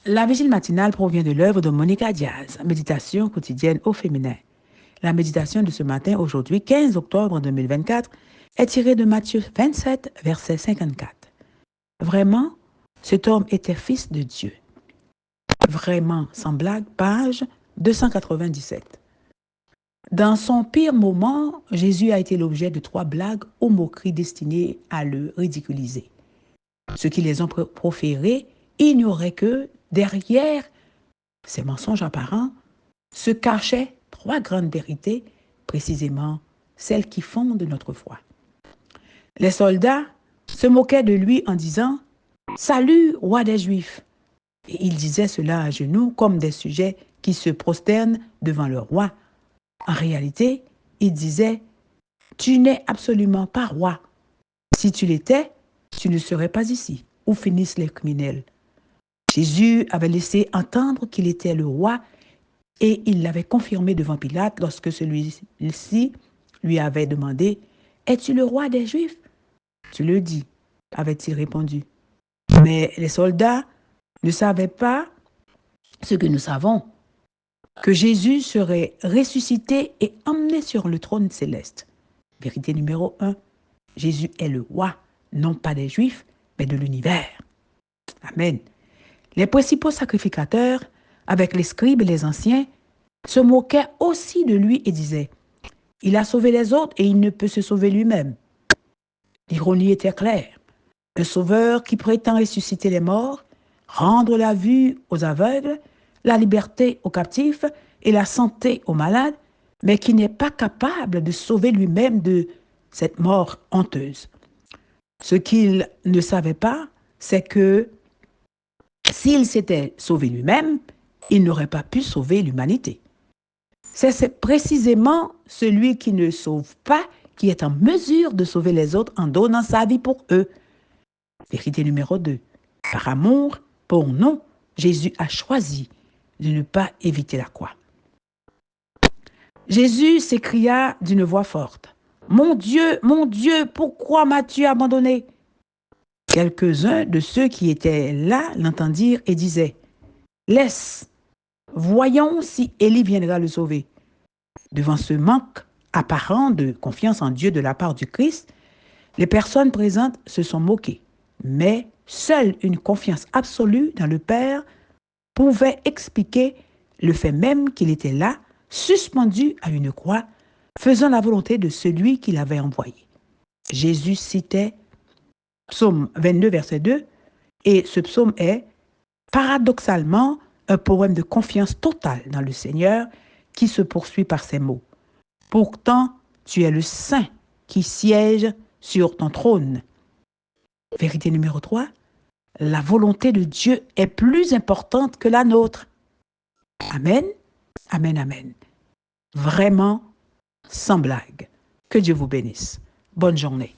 La vigile matinale provient de l'œuvre de Monica Diaz, Méditation quotidienne au féminin. La méditation de ce matin, aujourd'hui, 15 octobre 2024, est tirée de Matthieu 27, verset 54. Vraiment, cet homme était fils de Dieu. Vraiment, sans blague, page 297. Dans son pire moment, Jésus a été l'objet de 3 blagues ou moqueries destinées à le ridiculiser. Ceux qui les ont proférés ignoraient que, derrière ces mensonges apparents, se cachaient 3 grandes vérités, précisément celles qui fondent notre foi. Les soldats se moquaient de lui en disant « Salut, roi des Juifs !» Et ils disaient cela à genoux comme des sujets qui se prosternent devant le roi. En réalité, ils disaient « Tu n'es absolument pas roi. Si tu l'étais, tu ne serais pas ici. Où finissent les criminels ?» Jésus avait laissé entendre qu'il était le roi et il l'avait confirmé devant Pilate lorsque celui-ci lui avait demandé « Es-tu le roi des Juifs ?» « Tu le dis, avait-il répondu. Mais les soldats ne savaient pas ce que nous savons, que Jésus serait ressuscité et emmené sur le trône céleste. Vérité numéro 1, Jésus est le roi, non pas des Juifs, mais de l'univers. Amen. Les principaux sacrificateurs, avec les scribes et les anciens, se moquaient aussi de lui et disaient « Il a sauvé les autres et il ne peut se sauver lui-même. » L'ironie était claire. Un sauveur qui prétend ressusciter les morts, rendre la vue aux aveugles, la liberté aux captifs et la santé aux malades, mais qui n'est pas capable de sauver lui-même de cette mort honteuse. Ce qu'il ne savait pas, c'est que s'il s'était sauvé lui-même, il n'aurait pas pu sauver l'humanité. C'est précisément celui qui ne sauve pas qui est en mesure de sauver les autres en donnant sa vie pour eux. Vérité numéro 2. Par amour, pour nous, Jésus a choisi de ne pas éviter la croix. Jésus s'écria d'une voix forte, « Mon Dieu, pourquoi m'as-tu abandonné ?» Quelques-uns de ceux qui étaient là l'entendirent et disaient, « Laisse, voyons si Élie viendra le sauver. » Devant ce manque apparent de confiance en Dieu de la part du Christ, les personnes présentes se sont moquées. Mais seule une confiance absolue dans le Père pouvait expliquer le fait même qu'il était là, suspendu à une croix, faisant la volonté de celui qui l'avait envoyé. Jésus citait Psaume 22, verset 2, et ce psaume est paradoxalement un poème de confiance totale dans le Seigneur qui se poursuit par ces mots. « Pourtant, tu es le Saint qui siège sur ton trône. » Vérité numéro 3, la volonté de Dieu est plus importante que la nôtre. Amen, amen, amen. Vraiment, sans blague. Que Dieu vous bénisse. Bonne journée.